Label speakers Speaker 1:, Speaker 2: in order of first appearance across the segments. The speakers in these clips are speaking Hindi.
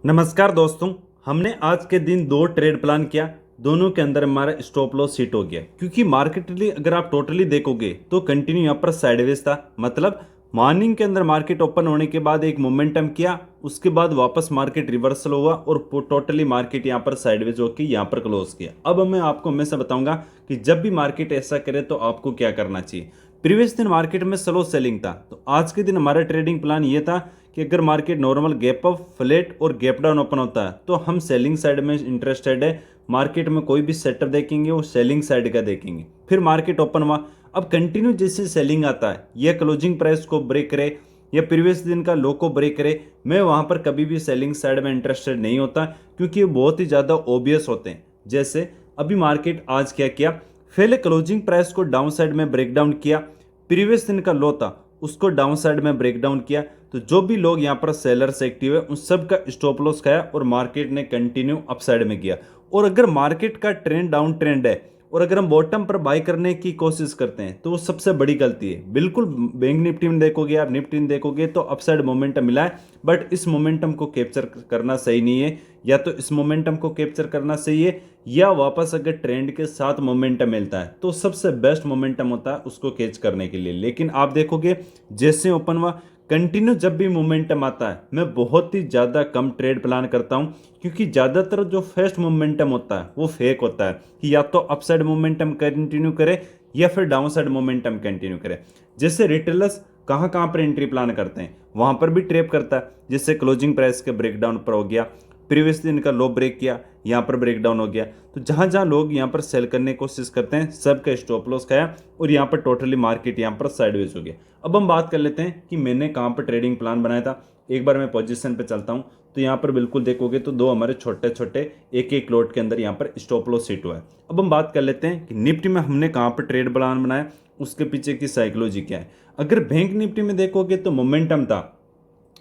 Speaker 1: नमस्कार दोस्तों। हमने आज के दिन दो ट्रेड प्लान किया। दोनों के अंदर हमारा स्टॉप लॉस हिट हो गया क्योंकि मार्केटली अगर आप टोटली देखोगे तो कंटिन्यू यहाँ पर साइडवेज था। मतलब मॉर्निंग के अंदर मार्केट ओपन होने के बाद एक मोमेंटम किया, उसके बाद वापस मार्केट रिवर्सल हुआ और टोटली मार्केट यहाँ पर साइडवेज होकर यहाँ पर क्लोज किया। अब मैं आपको हमेशा बताऊंगा कि जब भी मार्केट ऐसा करे तो आपको क्या करना चाहिए। प्रीवियस दिन मार्केट में स्लो सेलिंग था, तो आज के दिन हमारा ट्रेडिंग प्लान ये था कि अगर market normal gap up, flat और गैप डाउन ओपन होता है तो हम सेलिंग साइड में इंटरेस्टेड है। मार्केट में कोई भी सेटअप देखेंगे वो सेलिंग साइड का देखेंगे। फिर मार्केट ओपन हुआ, अब कंटिन्यू जैसे सेलिंग आता है या क्लोजिंग प्राइस को ब्रेक करे या प्रीवियस दिन का लो को ब्रेक करे, मैं वहां पर कभी भी सेलिंग साइड में इंटरेस्टेड नहीं होता क्योंकि ये बहुत ही ज़्यादा ओबियस होते हैं। जैसे अभी मार्केट आज क्या किया, पहले क्लोजिंग प्राइस को डाउन साइड में ब्रेक डाउन किया, प्रीवियस दिन का लो था उसको डाउन साइड में ब्रेक डाउन किया, तो जो भी लोग यहाँ पर सेलर्स एक्टिव है उन सब का स्टॉप लॉस खाया और मार्केट ने कंटिन्यू अपसाइड में किया। और अगर मार्केट का ट्रेंड डाउन ट्रेंड है और अगर हम बॉटम पर बाई करने की कोशिश करते हैं तो वो सबसे बड़ी गलती है। बिल्कुल बैंक निफ्टी में देखोगे, आप निफ्टी में देखोगे तो अपसाइड मोमेंटम मिला है, बट इस मोमेंटम को कैप्चर करना सही नहीं है। या तो इस मोमेंटम को कैप्चर करना सही है या वापस अगर ट्रेंड के साथ मोमेंटम मिलता है तो सबसे बेस्ट मोमेंटम होता है उसको कैच करने के लिए। लेकिन आप देखोगे जैसे ओपन हुआ कंटिन्यू जब भी मोमेंटम आता है मैं बहुत ही ज़्यादा कम ट्रेड प्लान करता हूं क्योंकि ज़्यादातर जो फर्स्ट मोमेंटम होता है वो फेक होता है कि या तो अपसाइड मोमेंटम कंटिन्यू करे या फिर डाउन साइड मोमेंटम कंटिन्यू करे। जैसे रिटेलर्स कहाँ कहाँ पर एंट्री प्लान करते हैं वहां पर भी ट्रेप करता है। जैसे क्लोजिंग प्राइस के ब्रेकडाउन पर हो गया, प्रीवियस दिन का लो ब्रेक किया, यहाँ पर ब्रेकडाउन हो गया, तो जहां जहां लोग यहाँ पर सेल करने की कोशिश करते हैं सबका स्टॉप लॉस खाया और यहाँ पर टोटली मार्केट यहाँ पर साइडवेज हो गया। अब हम बात कर लेते हैं कि मैंने कहाँ पर ट्रेडिंग प्लान बनाया था। एक बार मैं पोजीशन पे चलता हूँ तो यहाँ पर बिल्कुल देखोगे तो दो हमारे छोटे छोटे एक एक लॉट के अंदर यहाँ पर स्टॉप लॉस हिट हुआ है। अब हम बात कर लेते हैं कि निफ्टी में हमने कहाँ पर ट्रेड प्लान बनाया, उसके पीछे की साइकोलॉजी क्या है। अगर बैंक निफ्टी में देखोगे तो मोमेंटम था,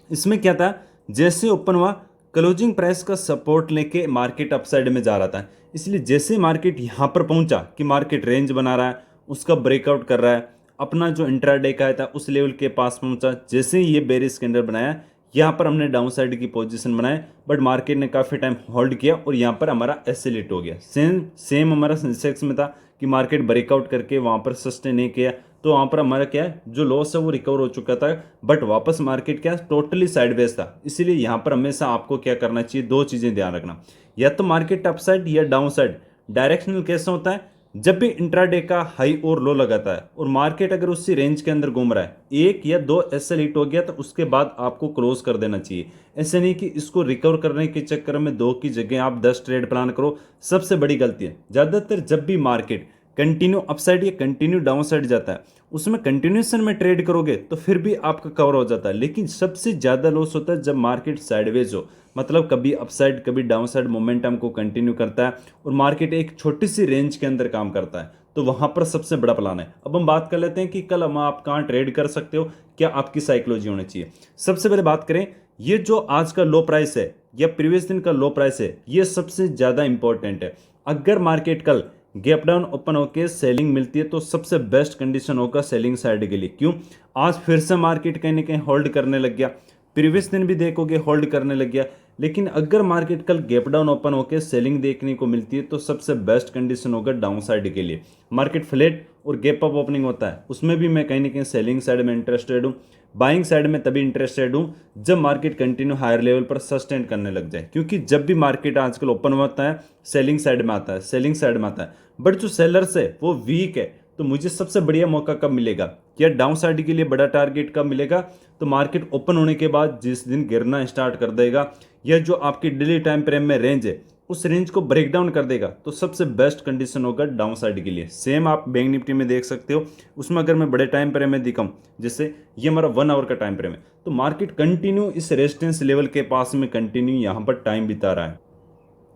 Speaker 1: इसमें क्या था, जैसे ओपन हुआ क्लोजिंग प्राइस का सपोर्ट लेके मार्केट अपसाइड में जा रहा था, इसलिए जैसे मार्केट यहाँ पर पहुंचा कि मार्केट रेंज बना रहा है उसका ब्रेकआउट कर रहा है, अपना जो इंट्राडे का था उस लेवल के पास पहुंचा, जैसे ही ये बेरिश कैंडल बनाया यहाँ पर हमने डाउन साइड की पोजीशन बनाए, बट मार्केट ने काफ़ी टाइम होल्ड किया और यहाँ पर हमारा एसिलेट हो गया। सेम सेम हमारा सेंसेक्स में था कि मार्केट ब्रेकआउट करके वहाँ पर सस्टेन नहीं किया तो वहाँ पर हमारा क्या है जो लॉस है वो रिकवर हो चुका था, बट वापस मार्केट क्या टोटली साइडवेज था। इसीलिए यहाँ पर हमेशा आपको क्या करना चाहिए, दो चीज़ें ध्यान रखना, या तो मार्केट अपसाइड या डाउन साइड। डायरेक्शनल कैसे होता है, जब भी इंट्राडे का हाई और लो लगाता है और मार्केट अगर उसी रेंज के अंदर घूम रहा है, एक या दो एसएल हिट हो गया तो उसके बाद आपको क्लोज कर देना चाहिए। ऐसे नहीं कि इसको रिकवर करने के चक्कर में दो की जगह आप 10 ट्रेड प्लान करो, सबसे बड़ी गलती है। ज़्यादातर जब भी मार्केट कंटिन्यू अपसाइड या कंटिन्यू डाउन साइड जाता है उसमें कंटिन्यूएशन में ट्रेड करोगे तो फिर भी आपका कवर हो जाता है, लेकिन सबसे ज़्यादा लॉस होता है जब मार्केट साइडवेज हो, मतलब कभी अपसाइड कभी डाउन साइड मोमेंटम को कंटिन्यू करता है और मार्केट एक छोटी सी रेंज के अंदर काम करता है, तो वहां पर सबसे बड़ा प्लान है। अब हम बात कर लेते हैं कि कल हम आप कहाँ ट्रेड कर सकते हो, क्या आपकी साइकोलॉजी होनी चाहिए। सबसे पहले बात करें, ये जो आज का लो प्राइस है या प्रीवियस दिन का लो प्राइस है ये सबसे ज़्यादा इंपॉर्टेंट है। अगर मार्केट कल गैप डाउन ओपन होकर सेलिंग मिलती है तो सबसे बेस्ट कंडीशन होगा सेलिंग साइड के लिए। क्यों, आज फिर से मार्केट कहीं ना कहीं होल्ड करने लग गया, प्रीवियस दिन भी देखोगे होल्ड करने लग गया, लेकिन अगर मार्केट कल गैप डाउन ओपन होकर सेलिंग देखने को मिलती है तो सबसे बेस्ट कंडीशन होगा डाउन साइड के लिए। मार्केट फ्लैट और गैप अप ओपनिंग होता है उसमें भी मैं कहीं ना कहीं सेलिंग साइड में इंटरेस्टेड हूँ। बाइंग साइड में तभी इंटरेस्टेड हूँ जब मार्केट कंटिन्यू हायर लेवल पर सस्टेन करने लग जाए, क्योंकि जब भी मार्केट आजकल ओपन होता है सेलिंग साइड में आता है, सेलिंग साइड में आता है, बट जो सेलर्स है वो वीक है। तो मुझे सबसे बढ़िया मौका कब मिलेगा या डाउन साइड के लिए बड़ा टारगेट कब मिलेगा, तो मार्केट ओपन होने के बाद जिस दिन गिरना स्टार्ट कर देगा या जो आपकी डेली टाइम फ्रेम में रेंज है उस रेंज को ब्रेक डाउन कर देगा तो सबसे बेस्ट कंडीशन होगा डाउन साइड के लिए। सेम आप बैंक निफ्टी में देख सकते हो, उसमें अगर मैं बड़े टाइम फ्रेम में दिखाऊं, जैसे ये हमारा 1 आवर का टाइम फ्रेम है, तो मार्केट कंटिन्यू इस रेजिस्टेंस लेवल के पास में कंटिन्यू यहाँ पर टाइम बिता रहा है।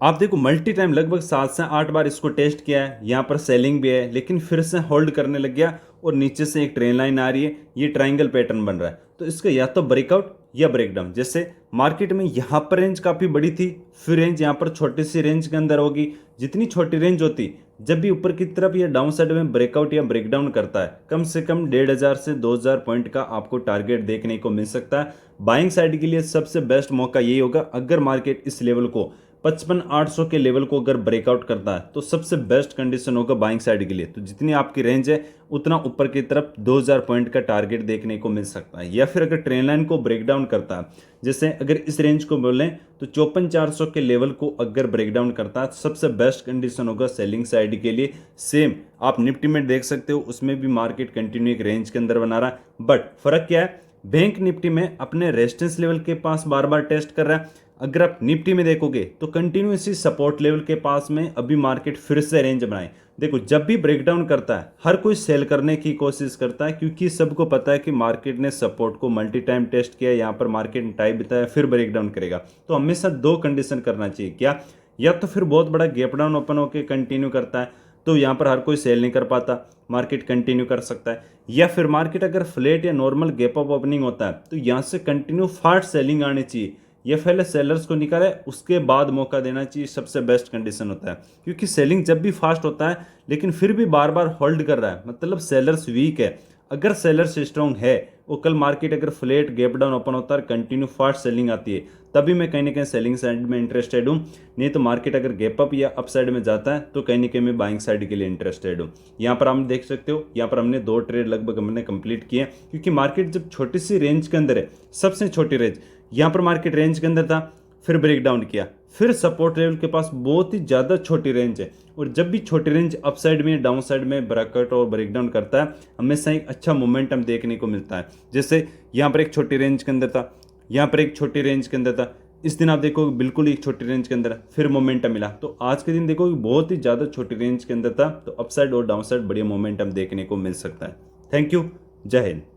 Speaker 1: आप देखो मल्टी टाइम लगभग 7 से 8 बार इसको टेस्ट किया है, यहाँ पर सेलिंग भी है लेकिन फिर से होल्ड करने लग गया और नीचे से एक ट्रेन लाइन आ रही है, ये ट्रायंगल पैटर्न बन रहा है, तो इसका या तो ब्रेकआउट या ब्रेकडाउन। जैसे मार्केट में यहाँ पर रेंज काफ़ी बड़ी थी, फिर रेंज यहाँ पर छोटी सी रेंज के अंदर होगी, जितनी छोटी रेंज होती जब भी ऊपर की तरफ या डाउन साइड में ब्रेकआउट या ब्रेकडाउन करता है, कम से कम 1500 से 2000 पॉइंट का आपको टारगेट देखने को मिल सकता है। बाइंग साइड के लिए सबसे बेस्ट मौका यही होगा, अगर मार्केट इस लेवल को 55,800 के लेवल को अगर ब्रेकआउट करता है तो सबसे बेस्ट कंडीशन होगा बाइंग साइड के लिए। तो जितनी आपकी रेंज है उतना ऊपर की तरफ 2000 पॉइंट का टारगेट देखने को मिल सकता है। या फिर अगर ट्रेंड लाइन को ब्रेकडाउन करता है, जैसे अगर इस रेंज को बोलें तो 54,400 के लेवल को अगर ब्रेकडाउन करता है तो सबसे बेस्ट कंडीशन होगा सेलिंग साइड के लिए। सेम आप निफ्टी में देख सकते हो, उसमें भी मार्केट कंटिन्यू एक रेंज के अंदर बना रहा है, बट फर्क क्या है, बैंक निफ्टी में अपने रेजिस्टेंस लेवल के पास बार बार टेस्ट कर रहा है। अगर आप निफ्टी में देखोगे तो कंटिन्यू इसी सपोर्ट लेवल के पास में अभी मार्केट फिर से रेंज बनाए। देखो जब भी ब्रेकडाउन करता है हर कोई सेल करने की कोशिश करता है, क्योंकि सबको पता है कि मार्केट ने सपोर्ट को मल्टी टाइम टेस्ट किया, यहाँ पर मार्केट ने टाइम बिताया फिर ब्रेकडाउन करेगा। तो हमेशा दो कंडीशन करना चाहिए, क्या, या तो फिर बहुत बड़ा गैप डाउन ओपन होकर कंटिन्यू करता है तो यहाँ पर हर कोई सेल नहीं कर पाता, मार्केट कंटिन्यू कर सकता है, या फिर मार्केट अगर फ्लैट या नॉर्मल गैप अप ओपनिंग होता है तो यहाँ से कंटिन्यू फास्ट सेलिंग आनी चाहिए, या पहले सेलर्स को निकाले उसके बाद मौका देना चाहिए, सबसे बेस्ट कंडीशन होता है। क्योंकि सेलिंग जब भी फास्ट होता है लेकिन फिर भी बार बार होल्ड कर रहा है, मतलब सेलर्स वीक है। अगर सेलर्स स्ट्रॉन्ग है, वो कल मार्केट अगर फ्लैट गैप डाउन ओपन होता है कंटिन्यू फास्ट सेलिंग आती है, तभी मैं कहीं ना कहीं सेलिंग साइड में इंटरेस्टेड हूँ। नहीं तो मार्केट अगर गैप अप या अप साइड में जाता है तो कहीं ना कहीं मैं बाइंग साइड के लिए इंटरेस्टेड हूँ। यहाँ पर आप देख सकते हो, यहाँ पर हमने 2 ट्रेड लगभग हमने कंप्लीट किए, क्योंकि मार्केट जब छोटी सी रेंज के अंदर है, सबसे छोटी रेंज यहाँ पर मार्केट रेंज के अंदर था, फिर ब्रेक डाउन किया, फिर सपोर्ट लेवल के पास बहुत ही ज़्यादा छोटी रेंज है, और जब भी छोटी रेंज अप साइड में डाउन साइड में ब्रेकआउट और ब्रेकडाउन करता है हमेशा एक अच्छा मोमेंटम देखने को मिलता है। जैसे यहाँ पर एक छोटी रेंज के अंदर था, यहाँ पर एक छोटी रेंज के अंदर था, इस दिन आप देखो बिल्कुल एक छोटी रेंज के अंदर फिर मोमेंटम मिला। तो आज के दिन देखो बहुत ही ज़्यादा छोटी रेंज के अंदर था, तो अप साइड और डाउन साइड बढ़िया मोमेंटम देखने को मिल सकता है। थैंक यू, जय हिंद।